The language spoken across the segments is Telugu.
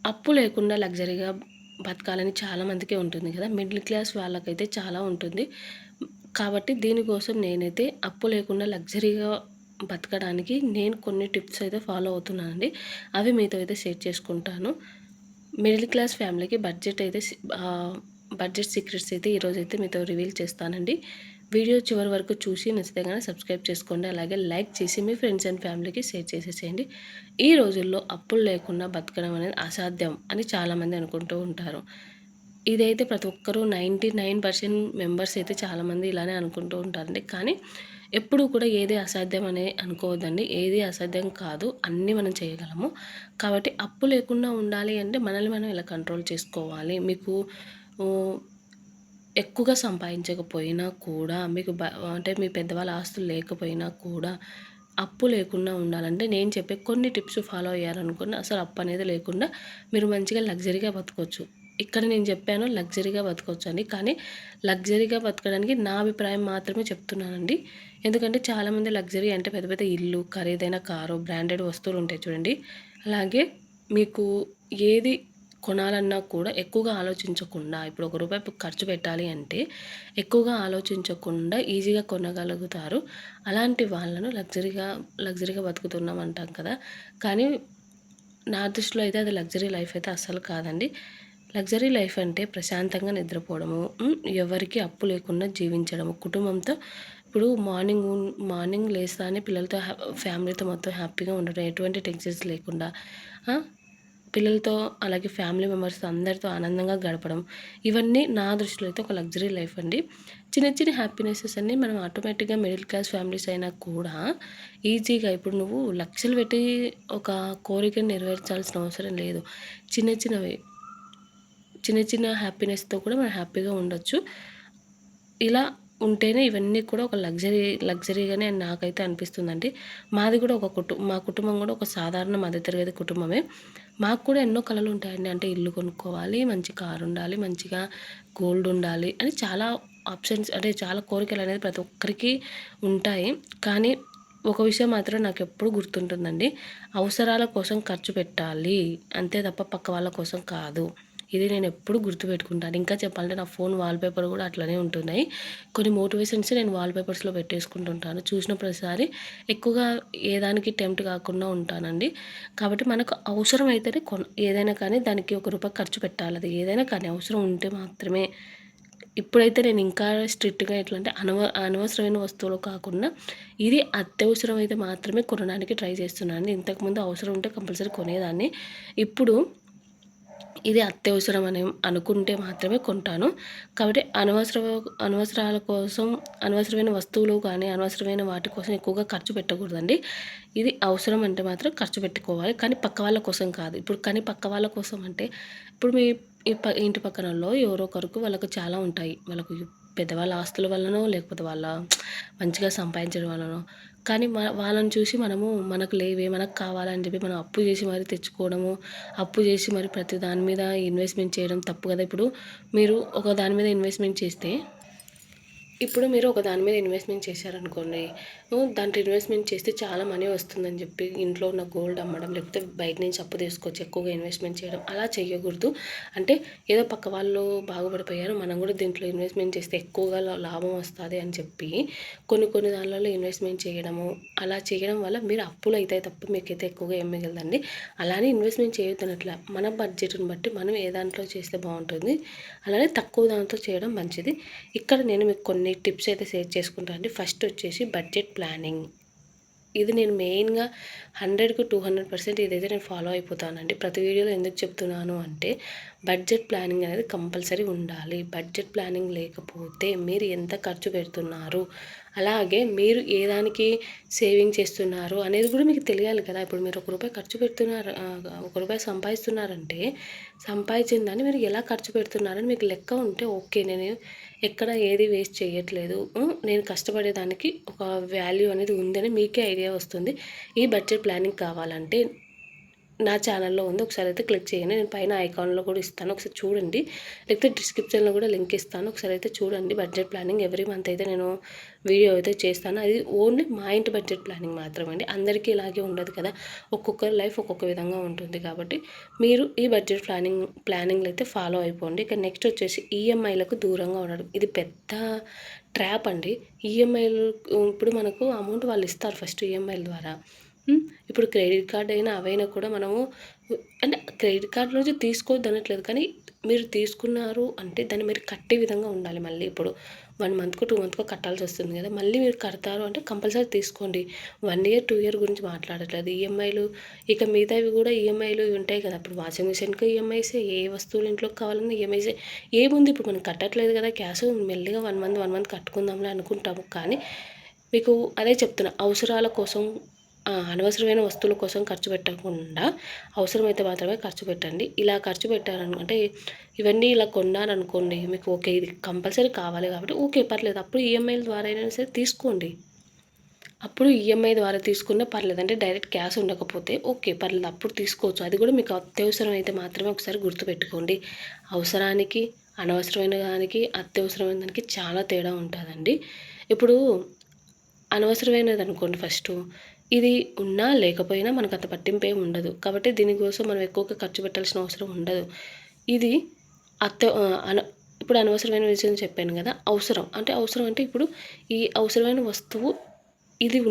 అప్పు లేకుండా లగ్జరీగా బతకాలని చాలామందికే ఉంటుంది కదా! మిడిల్ క్లాస్ వాళ్ళకైతే చాలా ఉంటుంది. కాబట్టి దీనికోసం నేనైతే అప్పు లేకుండా లగ్జరీగా బతకడానికి నేను కొన్ని టిప్స్ అయితే ఫాలో అవుతున్నానండి. అవి మీతో అయితే షేర్ చేసుకుంటాను. మిడిల్ క్లాస్ ఫ్యామిలీకి బడ్జెట్ సీక్రెట్స్ అయితే ఈరోజైతే మీతో రివీల్ చేస్తానండి. వీడియో చివరి వరకు చూసి నచ్చితే గనక సబ్స్క్రైబ్ చేసుకోండి. అలాగే లైక్ చేసి మీ ఫ్రెండ్స్ అండ్ ఫ్యామిలీకి షేర్ చేసేసేయండి. ఈ రోజుల్లో అప్పులు లేకుండా బతకడం అనేది అసాధ్యం అని చాలామంది అనుకుంటూ ఉంటారు. ఇదైతే ప్రతి ఒక్కరూ 99% మెంబర్స్ అయితే చాలామంది ఇలానే అనుకుంటూ ఉంటారండి. కానీ ఎప్పుడూ కూడా ఏది అసాధ్యం అని అనుకోవద్దండి. ఏది అసాధ్యం కాదు. అన్నీ మనం చేయగలము. కాబట్టి అప్పు లేకుండా ఉండాలి అంటే మనల్ని మనం ఎలా కంట్రోల్ చేసుకోవాలి. మీకు ఓహ్, ఎక్కువగా సంపాదించకపోయినా కూడా మీకు అంటే మీ పెద్దవాళ్ళ ఆస్తులు లేకపోయినా కూడా అప్పు లేకుండా ఉండాలంటే నేను చెప్పే కొన్ని టిప్స్ ఫాలో అయ్యారనుకోండి అసలు అప్పు అనేది లేకుండా మీరు మంచిగా లగ్జరీగా బతకొచ్చు. ఇక్కడ నేను చెప్పాను లగ్జరీగా బతకొచ్చు అని. కానీ లగ్జరీగా బతకడానికి నా అభిప్రాయం మాత్రమే చెప్తున్నానండి. ఎందుకంటే చాలామంది లగ్జరీ అంటే పెద్ద పెద్ద ఇల్లు, ఖరీదైన కారు, బ్రాండెడ్ వస్తువులు ఉంటాయి చూడండి. అలాగే మీకు ఏది కొనాలన్నా కూడా ఎక్కువగా ఆలోచించకుండా ఇప్పుడు రూ. 1 ఖర్చు పెట్టాలి అంటే ఎక్కువగా ఆలోచించకుండా ఈజీగా కొనగలుగుతారు. అలాంటి వాళ్ళను లగ్జరీగా బతుకుతున్నాం అంటాం కదా! కానీ నా దృష్టిలో అయితే అది లగ్జరీ లైఫ్ అయితే అస్సలు కాదండి. లగ్జరీ లైఫ్ అంటే ప్రశాంతంగా నిద్రపోవడము, ఎవరికీ అప్పు లేకుండా జీవించడము, కుటుంబంతో ఇప్పుడు మార్నింగ్ లేస్తానే పిల్లలతో ఫ్యామిలీతో మొత్తం హ్యాపీగా ఉండడం, ఎటువంటి టెన్షన్స్ లేకుండా ఆ! పిల్లలతో అలాగే ఫ్యామిలీ మెంబర్స్‌తో అందరితో ఆనందంగా గడపడం. ఇవన్నీ నా దృష్టిలో అయితే ఒక లగ్జరీ లైఫ్ అండి. చిన్న చిన్న హ్యాపీనెసెస్ అన్నీ మనం ఆటోమేటిక్‌గా మిడిల్ క్లాస్ ఫ్యామిలీస్ అయినా కూడా ఈజీగా ఇప్పుడు నువ్వు లక్షలు పెట్టి ఒక కోరికను నెరవేర్చాల్సిన అవసరం లేదు. చిన్న చిన్నవి చిన్న చిన్న హ్యాపీనెస్‌తో కూడా మనం హ్యాపీగా ఉండొచ్చు. ఇలా ఉంటేనే ఇవన్నీ కూడా ఒక లగ్జరీగానే నాకైతే అనిపిస్తుందండి. మాది కూడా మా కుటుంబం కూడా ఒక సాధారణ మధ్యతరగతి కుటుంబమే. మాకు కూడా ఎన్నో కలలు ఉంటాయండి. అంటే ఇల్లు కొనుక్కోవాలి, మంచి కారు ఉండాలి, మంచిగా గోల్డ్ ఉండాలి అని చాలా ఆప్షన్స్ అంటే చాలా కోరికలనేది ప్రతి ఒక్కరికి ఉంటాయి. కానీ ఒక విషయం మాత్రం నాకెప్పుడు గుర్తుంటుందండి. అవసరాల కోసం ఖర్చు పెట్టాలి. అంతే తప్ప పక్క వాళ్ళ కోసం కాదు. ఇది నేనెప్పుడు గుర్తుపెట్టుకుంటాను. ఇంకా చెప్పాలంటే నా ఫోన్ వాల్‌పేపర్ గూడా అట్లనే ఉంటున్నాయి. కొన్ని మోటివేషన్స్ నేను వాల్‌పేపర్స్‌లో పెట్టేసుకుంటుంటాను. చూసిన ప్రతిసారి ఎక్కువగా ఏ దానికి టెంప్ట్ కాకుండా ఉంటానండి. కాబట్టి మనకు అవసరమైతేనే ఏదైనా కానీ దానికి రూ. 1 ఖర్చు పెట్టాలి. అది ఏదైనా కానీ అవసరం ఉంటే మాత్రమే. ఇప్పుడైతే నేను ఇంకా స్ట్రిక్ట్‌గా ఎట్లా అంటే అనవసరమైన వస్తువులు కాకుండా ఇది అత్యవసరం అయితే మాత్రమే కొనడానికి ట్రై చేస్తున్నానండి. ఇంతకుముందు అవసరం ఉంటే కంపల్సరీ కొనేదాన్ని. ఇప్పుడు ఇది అత్యవసరం అని అనుకుంటే మాత్రమే కొంటాను. కాబట్టి అనవసరాల కోసం అనవసరమైన వస్తువులు కానీ, అనవసరమైన వాటి కోసం ఎక్కువగా ఖర్చు పెట్టకూడదండి. ఇది అవసరం అంటే మాత్రం ఖర్చు పెట్టుకోవాలి. కానీ పక్క వాళ్ళ కోసం కాదు. కానీ పక్క వాళ్ళ కోసం అంటే ఇప్పుడు మీ ఇంటి పక్కనోళ్ళో ఎవరో ఒకరికి వాళ్ళకి చాలా ఉంటాయి. వాళ్ళకి పెద్దవాళ్ళ ఆస్తుల వల్లనో, లేకపోతే వాళ్ళ మంచిగా సంపాదించడం వల్లనో కానీ వాళ్ళని చూసి మనము మనకు లేవే, మనకు కావాలని చెప్పి మనం అప్పు చేసి మరి తెచ్చుకోవడము, అప్పు చేసి మరి ప్రతి దాని మీద ఇన్వెస్ట్‌మెంట్ చేయడం తప్పు కదా! ఇప్పుడు మీరు ఒక దాని మీద ఇన్వెస్ట్‌మెంట్ చేస్తే ఇప్పుడు మీరు ఒక దాని మీద ఇన్వెస్ట్‌మెంట్ చేశారనుకోండి. దాంట్లో ఇన్వెస్ట్‌మెంట్ చేస్తే చాలా మనీ వస్తుందని చెప్పి ఇంట్లో ఉన్న గోల్డ్ అమ్మడం, లేకపోతే బయట నుంచి అప్పు తీసుకొచ్చి ఎక్కువగా ఇన్వెస్ట్‌మెంట్ చేయడం అలా చేయకూడదు. అంటే ఏదో పక్క వాళ్ళు బాగుపడిపోయారు. మనం కూడా దీంట్లో ఇన్వెస్ట్‌మెంట్ చేస్తే ఎక్కువగా లాభం వస్తది అని చెప్పి కొన్ని దాన్లలో ఇన్వెస్ట్‌మెంట్ చేయడము, అలా చేయడం వల్ల మీరు అప్పులు అయితాయి తప్ప మీకైతే ఎక్కువగా ఏం మిగలదండి. అలానే ఇన్వెస్ట్‌మెంట్ చేయొద్దనట్ల. మన బడ్జెట్‌ని బట్టి మనం ఏ దాంట్లో చేస్తే బావుంటుంది. అలానే తక్కువ దాంతో చేయడం మంచిది. ఇక్కడ నేను మీకు కొన్ని టిప్స్ అయితే షేర్ చేసుకుంటాను అండి. ఫస్ట్ వచ్చేసి బడ్జెట్ ప్లానింగ్. ఇది నేను మెయిన్‌గా 100కి 200% ఇదైతే నేను ఫాలో అయిపోతానండి. ప్రతి వీడియోలో ఎందుకు చెప్తున్నాను అంటే, బడ్జెట్ ప్లానింగ్ అనేది కంపల్సరీ ఉండాలి. బడ్జెట్ ప్లానింగ్ లేకపోతే మీరు ఎంత ఖర్చు పెడుతున్నారు, అలాగే మీరు ఏ దానికి సేవింగ్ చేస్తున్నారు అనేది కూడా మీకు తెలియాలి కదా! ఇప్పుడు మీరు రూ. 1 ఖర్చు పెడుతున్నారు రూ. 1 సంపాదిస్తున్నారంటే, సంపాదించిన దాన్ని మీరు ఎలా ఖర్చు పెడుతున్నారని మీకు లెక్క ఉంటే ఓకే. నేను ఎక్కడ ఏది వేస్ట్ చేయట్లేదు. నేను కష్టపడేదానికి ఒక వాల్యూ అనేది ఉందని మీకే ఐడియా వస్తుంది. ఈ బడ్జెట్ ప్లానింగ్ కావాలంటే నా ఛానల్లో ఉంది, ఒకసారి అయితే క్లిక్ చేయండి. నేను పైన ఐకాన్లో కూడా ఇస్తాను, ఒకసారి చూడండి. లేకపోతే డిస్క్రిప్షన్లో కూడా లింక్ ఇస్తాను, ఒకసారి అయితే చూడండి. బడ్జెట్ ప్లానింగ్ ఎవ్రీ మంత్ అయితే నేను వీడియో అయితే చేస్తాను. అది ఓన్లీ మా ఇంటి బడ్జెట్ ప్లానింగ్ మాత్రమే అండి. అందరికీ ఇలాగే ఉండదు కదా, ఒక్కొక్కరి లైఫ్ ఒక్కొక్క విధంగా ఉంటుంది. కాబట్టి మీరు ఈ బడ్జెట్ ప్లానింగ్లు అయితే ఫాలో అయిపోండి. ఇక నెక్స్ట్ వచ్చేసి ఈఎంఐలకు దూరంగా ఉండడం. ఇది పెద్ద ట్రాప్ అండి. ఈఎంఐలు ఇప్పుడు మనకు అమౌంట్ వాళ్ళు ఇస్తారు ఫస్ట్ ఈఎంఐల ద్వారా. ఇప్పుడు క్రెడిట్ కార్డ్ అయినా అవైనా కూడా మనము అంటే క్రెడిట్ కార్డ్ నుంచి తీసుకోవద్దు అనట్లేదు, కానీ మీరు తీసుకున్నారు అంటే దాన్ని మీరు కట్టే విధంగా ఉండాలి. మళ్ళీ ఇప్పుడు 1 మంత్కో 2 మంత్కో కట్టాల్సి వస్తుంది కదా, మళ్ళీ మీరు కడతారు అంటే కంపల్సరీ తీసుకోండి. 1 ఇయర్ 2 ఇయర్ గురించి మాట్లాడట్లేదు. ఈఎంఐలు ఇక మిగతావి కూడా ఈఎంఐలు ఉంటాయి కదా. ఇప్పుడు వాషింగ్ మిషన్కి ఈఎంఐసే, ఏ వస్తువులు ఇంట్లోకి కావాలన్నా ఈఎంఐసే. ఏముంది ఇప్పుడు మనం కట్టట్లేదు కదా క్యాష్, మెల్లిగా 1 మంత్ కట్టుకుందాంలే అనుకుంటాము. కానీ మీకు అదే చెప్తున్నా, అవసరాల కోసం అనవసరమైన వస్తువుల కోసం ఖర్చు పెట్టకుండా అవసరమైతే మాత్రమే ఖర్చు పెట్టండి. ఇలా ఖర్చు పెట్టారనుకుంటే ఇవన్నీ ఇలా కొన్నారనుకోండి, మీకు ఓకే ఇది కంపల్సరీ కావాలి కాబట్టి ఓకే పర్లేదు, అప్పుడు ఈఎంఐల ద్వారా అయినా సరే తీసుకోండి. అప్పుడు ఈఎంఐ ద్వారా తీసుకున్నా పర్లేదు, అంటే డైరెక్ట్ క్యాష్ ఉండకపోతే ఓకే పర్లేదు, అప్పుడు తీసుకోవచ్చు. అది కూడా మీకు అత్యవసరం అయితే మాత్రమే ఒకసారి గుర్తుపెట్టుకోండి. అవసరానికి, అనవసరమైన దానికి, అత్యవసరమైన దానికి చాలా తేడా ఉంటుందండి. ఇప్పుడు అనవసరమైనది అనుకోండి ఫస్టు, ఇది ఉన్నా లేకపోయినా మనకు అంత పట్టింపు ఏమి ఉండదు. కాబట్టి దీనికోసం మనం ఎక్కువగా ఖర్చు పెట్టాల్సిన అవసరం ఉండదు. ఇది అత్య అన ఇప్పుడు అనవసరమైన విషయం చెప్పాను కదా, అవసరం అంటే అవసరం అంటే ఇప్పుడు ఈ అవసరమైన వస్తువు ఇది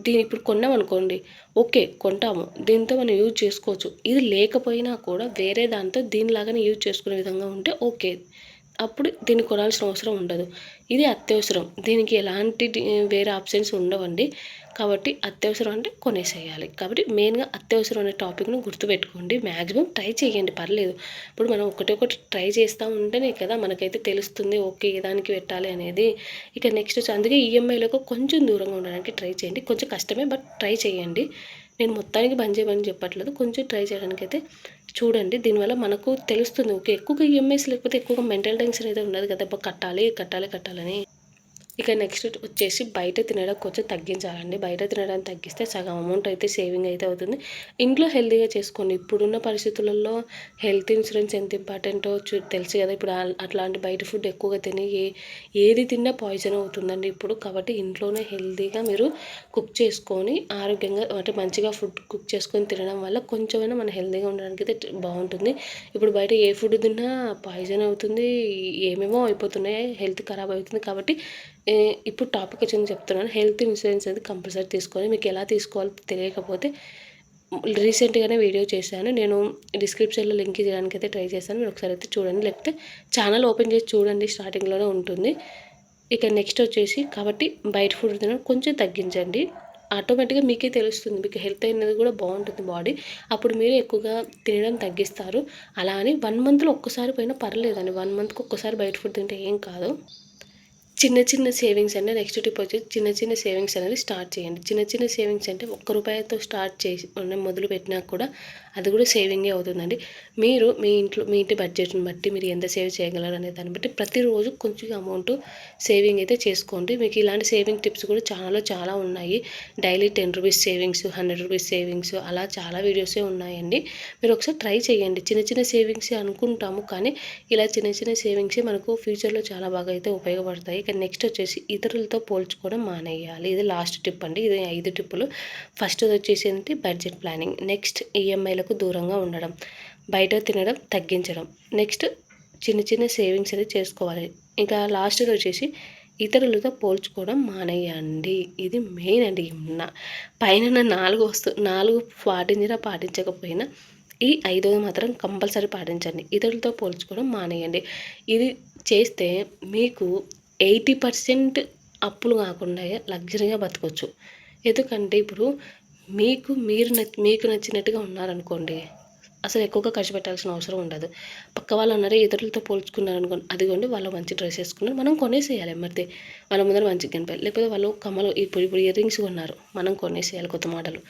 దీన్ని ఇప్పుడు కొన్నామనుకోండి, ఓకే కొంటాము, దీంతో మనం యూజ్ చేసుకోవచ్చు. ఇది లేకపోయినా కూడా వేరే దాంతో దీనిలాగానే యూజ్ చేసుకునే విధంగా ఉంటే ఓకే, అప్పుడు దీన్ని కొనాల్సిన అవసరం ఉండదు. ఇది అత్యవసరం, దీనికి ఎలాంటి వేరే ఆప్షన్స్ ఉండవండి. కాబట్టి అత్యవసరం అంటే కొనేసేయాలి. కాబట్టి మెయిన్గా అత్యవసరం అనే టాపిక్ను గుర్తుపెట్టుకోండి. మ్యాక్సిమం ట్రై చేయండి, పర్లేదు. ఇప్పుడు మనం ఒకటి ట్రై చేస్తూ ఉంటేనే కదా మనకైతే తెలుస్తుంది ఓకే ఏ దానికి పెట్టాలి అనేది. ఇక నెక్స్ట్ వచ్చి అందుకే ఈఎంఐలకు కొంచెం దూరంగా ఉండడానికి ట్రై చేయండి. కొంచెం కష్టమే, బట్ ట్రై చేయండి. నేను మొత్తానికి బంద్ చేయమని చెప్పట్లేదు, కొంచెం ట్రై చేయడానికైతే చూడండి. దీనివల్ల మనకు తెలుస్తుంది ఓకే, ఎక్కువగా ఈఎంఐస్ లేకపోతే ఎక్కువగా మెంటల్ టెన్షన్ అయితే ఉండదు కదా, కట్టాలని. ఇక నెక్స్ట్ వచ్చేసి బయట తినడం కొంచెం తగ్గించాలండి. బయట తినడానికి తగ్గిస్తే సగం అమౌంట్ అయితే సేవింగ్ అయితే అవుతుంది. ఇంట్లో హెల్తీగా చేసుకోండి. ఇప్పుడున్న పరిస్థితులలో హెల్త్ ఇన్సూరెన్స్ ఎంత ఇంపార్టెంటో తెలుసు కదా. ఇప్పుడు అట్లాంటి బయట ఫుడ్ ఎక్కువగా తిని ఏది తిన్నా పాయిజన్ అవుతుందండి ఇప్పుడు. కాబట్టి ఇంట్లోనే హెల్తీగా మీరు కుక్ చేసుకొని ఆరోగ్యంగా అంటే మంచిగా ఫుడ్ కుక్ చేసుకొని తినడం వల్ల కొంచెమైనా మన హెల్తీగా ఉండడానికి అయితే బాగుంటుంది. ఇప్పుడు బయట ఏ ఫుడ్ తిన్నా పాయిజన్ అవుతుంది, ఏమేమో అయిపోతున్నాయి, హెల్త్ ఖరాబ్ అవుతుంది. కాబట్టి ఇప్పుడు టాపిక్ వచ్చింది చెప్తున్నాను. హెల్త్ ఇన్సూరెన్స్ అనేది కంపల్సరీ తీసుకోవాలి. మీకు ఎలా తీసుకోవాలో తెలియకపోతే రీసెంట్గానే వీడియో చేశాను, నేను డిస్క్రిప్షన్లో లింక్ ఇవ్వడానికి అయితే ట్రై చేశాను, మీరు ఒకసారి అయితే చూడండి. లేకపోతే ఛానల్ ఓపెన్ చేసి చూడండి, స్టార్టింగ్లోనే ఉంటుంది. ఇక నెక్స్ట్ వచ్చేసి కాబట్టి బయట ఫుడ్ తినడం కొంచెం తగ్గించండి. ఆటోమేటిక్గా మీకే తెలుస్తుంది, మీకు హెల్త్ అనేది కూడా బాగుంటుంది బాడీ. అప్పుడు మీరు ఎక్కువగా తినడం తగ్గిస్తారు. అలా అని 1 మంత్లో ఒక్కసారి పోయినా పర్లేదండి. 1 మంత్కి ఒక్కసారి బయట ఫుడ్ తింటే ఏం కాదు. చిన్న సేవింగ్స్ అంటే నెక్స్ట్ టిప్ వచ్చేసి చిన్న సేవింగ్స్ అనేది స్టార్ట్ చేయండి. చిన్న సేవింగ్స్ అంటే ₹1 స్టార్ట్ చేసి మొదలు పెట్టినా కూడా అది కూడా సేవింగే అవుతుందండి. మీరు మీ ఇంటి బడ్జెట్ని బట్టి మీరు ఎంత సేవ్ చేయగలరు అనే దాన్ని బట్టి ప్రతిరోజు కొంచెం అమౌంట్ సేవింగ్ అయితే చేసుకోండి. మీకు ఇలాంటి సేవింగ్ టిప్స్ కూడా చాలా ఉన్నాయి. డైలీ ₹10 సేవింగ్స్, ₹100 సేవింగ్స్, అలా చాలా వీడియోసే ఉన్నాయండి. మీరు ఒకసారి ట్రై చేయండి. చిన్న సేవింగ్సే అనుకుంటాము, కానీ ఇలా చిన్న సేవింగ్సే మనకు ఫ్యూచర్లో చాలా బాగా అయితే ఉపయోగపడతాయి. ఇక నెక్స్ట్ వచ్చేసి ఇతరులతో పోల్చుకోవడం మానేయాలి. ఇది లాస్ట్ టిప్ అండి. ఇది 5 టిప్పులు. ఫస్ట్‌ది వచ్చేసి ఏంటి, బడ్జెట్ ప్లానింగ్. నెక్స్ట్ ఈఎంఐలకు దూరంగా ఉండడం. బయట తినడం తగ్గించడం. నెక్స్ట్ చిన్న సేవింగ్స్ అనేది చేసుకోవాలి. ఇంకా లాస్ట్‌ది వచ్చేసి ఇతరులతో పోల్చుకోవడం మానేయండి. ఇది మెయిన్ అండి. పైన 4 పాటించకపోయినా ఈ 5వ మాత్రం కంపల్సరీ పాటించండి. ఇతరులతో పోల్చుకోవడం మానేయండి. ఇది చేస్తే మీకు 80% అప్పులు కాకుండా లగ్జరీగా బతకొచ్చు. ఎందుకంటే ఇప్పుడు మీకు నచ్చినట్టుగా ఉన్నారనుకోండి, అసలు ఎక్కువగా ఖర్చు పెట్టాల్సిన అవసరం ఉండదు. పక్క వాళ్ళు అన్నారే ఇతరులతో పోల్చుకున్నారనుకోండి, అదిగోండి వాళ్ళు మంచి డ్రెస్ వేసుకున్నారు, మనం కొనేసేయాలి ఎమ్మటే. వాళ్ళ ముందర మంచిగా కనిపించాలి. లేకపోతే వాళ్ళు కమ్మలు ఇప్పుడు ఇయర్ రింగ్స్ కొన్నారు, మనం కొనేసేయాలి కొత్త మోడల్.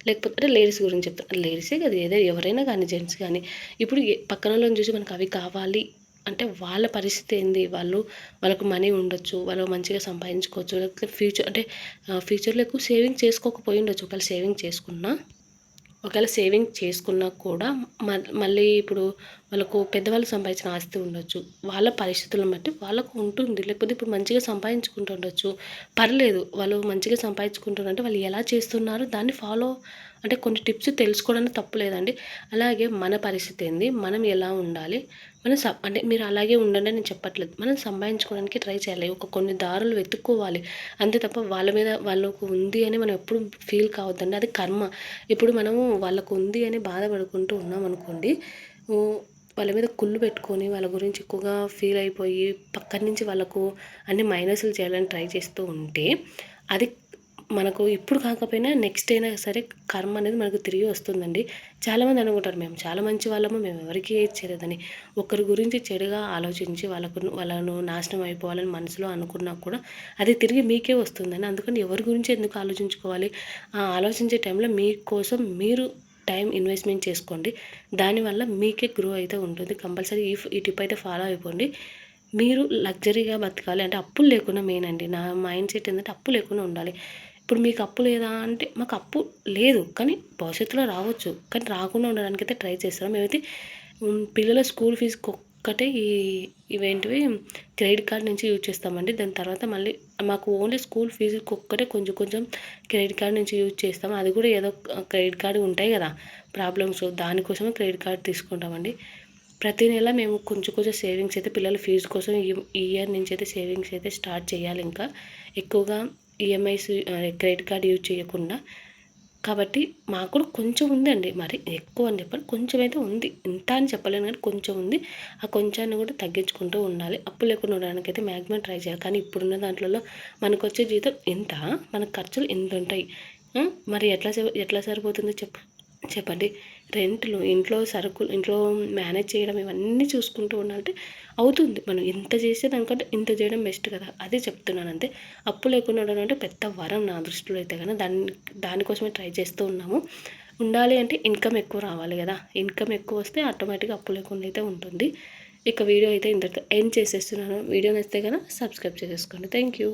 లేకపోతే లేడీస్ గురించి చెప్తాను, లేడీసే కదా ఎవరైనా కానీ జెంట్స్ కానీ ఇప్పుడు పక్కన వాళ్ళని చూసి మనకు అవి కావాలి అంటే వాళ్ళ పరిస్థితి ఏంది, వాళ్ళకు మనీ ఉండొచ్చు, వాళ్ళు మంచిగా సంపాదించుకోవచ్చు, లేకపోతే ఫ్యూచర్లో ఎక్కువ సేవింగ్ చేసుకోకపోయి ఉండొచ్చు. ఒకవేళ సేవింగ్ చేసుకున్నా ఒకవేళ సేవింగ్ చేసుకున్నా కూడా మళ్ళీ ఇప్పుడు వాళ్ళకు పెద్దవాళ్ళు సంపాదించిన ఆస్తి ఉండొచ్చు. వాళ్ళ పరిస్థితులను బట్టి వాళ్ళకు ఉంటుంది. లేకపోతే ఇప్పుడు మంచిగా సంపాదించుకుంటుండొచ్చు. పర్లేదు వాళ్ళు మంచిగా సంపాదించుకుంటున్నారంటే వాళ్ళు ఎలా చేస్తున్నారో దాన్ని ఫాలో అంటే కొన్ని టిప్స్ తెలుసుకోవడానికి తప్పు లేదండి. అలాగే మన పరిస్థితి ఏంది? మనం ఎలా ఉండాలి? మనం అంటే మీరు అలాగే ఉండండి అని నేను చెప్పట్లేదు. మనం సంపాదించుకోవడానికి ట్రై చేయాలి. కొన్ని దారులు వెతుక్కోవాలి. అంతే తప్ప వాళ్ళ మీద వాళ్ళకు ఉంది అని మనం ఎప్పుడు ఫీల్ కావద్దండి. అది కర్మ. ఇప్పుడు మనము వాళ్ళకు ఉంది అని బాధపడుకుంటూ ఉన్నామనుకోండి, వాళ్ళ మీద కుళ్ళు పెట్టుకొని వాళ్ళ గురించి ఎక్కువగా ఫీల్ అయిపోయి పక్కన నుంచి వాళ్ళకు అన్ని మైనస్లు చేయాలని ట్రై చేస్తూ ఉంటే అది మనకు ఇప్పుడు కాకపోయినా నెక్స్ట్ అయినా సరే కర్మ అనేది మనకు తిరిగి వస్తుందండి. చాలామంది అనుకుంటారు మేము చాలా మంచి వాళ్ళము, మేము ఎవరికీ ఏది చేయలేదని. ఒకరి గురించి చెడుగా ఆలోచించి వాళ్ళను నాశనం అయిపోవాలని మనసులో అనుకున్నా కూడా అది తిరిగి మీకే వస్తుందండి. అందుకని ఎవరి గురించి ఎందుకు ఆలోచించుకోవాలి? ఆ ఆలోచించే టైంలో మీకోసం మీరు టైం ఇన్వెస్ట్మెంట్ చేసుకోండి. దానివల్ల మీకే గ్రో అయితే ఉంటుంది. కంపల్సరీ ఈ టిప్ అయితే ఫాలో అయిపోండి. మీరు లగ్జరీగా బతకాలి అంటే అప్పులు లేకుండా మెయిన్ అండి. నా మైండ్ సెట్ ఏంటంటే అప్పు లేకుండా ఉండాలి. ఇప్పుడు మీకు అప్పు లేదా అంటే మాకు అప్పు లేదు, కానీ భవిష్యత్తులో రావచ్చు. కానీ రాకుండా ఉండడానికైతే ట్రై చేస్తాం. మేమైతే పిల్లల స్కూల్ ఫీజుకి ఒక్కటే ఇవేంటివి క్రెడిట్ కార్డ్ నుంచి యూజ్ చేస్తామండి. దాని తర్వాత మళ్ళీ మాకు ఓన్లీ స్కూల్ ఫీజుకి ఒక్కటే కొంచెం కొంచెం క్రెడిట్ కార్డ్ నుంచి యూజ్ చేస్తాం. అది కూడా ఏదో క్రెడిట్ కార్డు ఉంటాయి కదా ప్రాబ్లమ్స్, దానికోసమే క్రెడిట్ కార్డ్ తీసుకుంటామండి. ప్రతి నెల మేము కొంచెం కొంచెం సేవింగ్స్ అయితే పిల్లల ఫీజు కోసం ఈ ఇయర్ నుంచి అయితే సేవింగ్స్ అయితే స్టార్ట్ చేయాలి. ఇంకా ఎక్కువగా ఈఎంఐస్ క్రెడిట్ కార్డ్ యూజ్ చేయకుండా. కాబట్టి మాకు కూడా కొంచెం ఉందండి. మరి ఎక్కువ అని చెప్పను, కొంచెం అయితే ఉంది. ఇంత అని చెప్పలేను కానీ కొంచెం ఉంది. ఆ కొంచెాన్ని కూడా తగ్గించుకుంటూ ఉండాలి. అప్పు లేకుండా ఉండడానికైతే మ్యాక్సిమం ట్రై చేయాలి. కానీ ఇప్పుడున్న దాంట్లో మనకొచ్చే జీతం ఇంత, మన ఖర్చులు ఇంత ఉంటాయి. మరి ఎట్లా సరిపోతుందో చెప్పండి. రెంట్లు, ఇంట్లో సరుకులు, ఇంట్లో మేనేజ్ చేయడం ఇవన్నీ చూసుకుంటూ ఉండాలంటే అవుతుంది. మనం ఇంత చేసే దానికంటే ఇంత చేయడం బెస్ట్ కదా! అదే చెప్తున్నాను అంతే. అప్పు లేకుండా ఉండడం అంటే పెద్ద వరం నా దృష్టిలో అయితే గన. దానికోసమే ట్రై చేస్తూ ఉన్నాము. ఉండాలి అంటే ఇన్కమ్ ఎక్కువ రావాలి కదా! ఇన్కమ్ ఎక్కువ వస్తే ఆటోమేటిక్‌గా అప్పు లేకుండా అయితే ఉంటుంది. ఇక వీడియో అయితే ఇంతటితో ఎండ్ చేసేస్తున్నాను. వీడియో నచ్చితే గన సబ్స్క్రైబ్ చేసేసుకోండి. Thank you.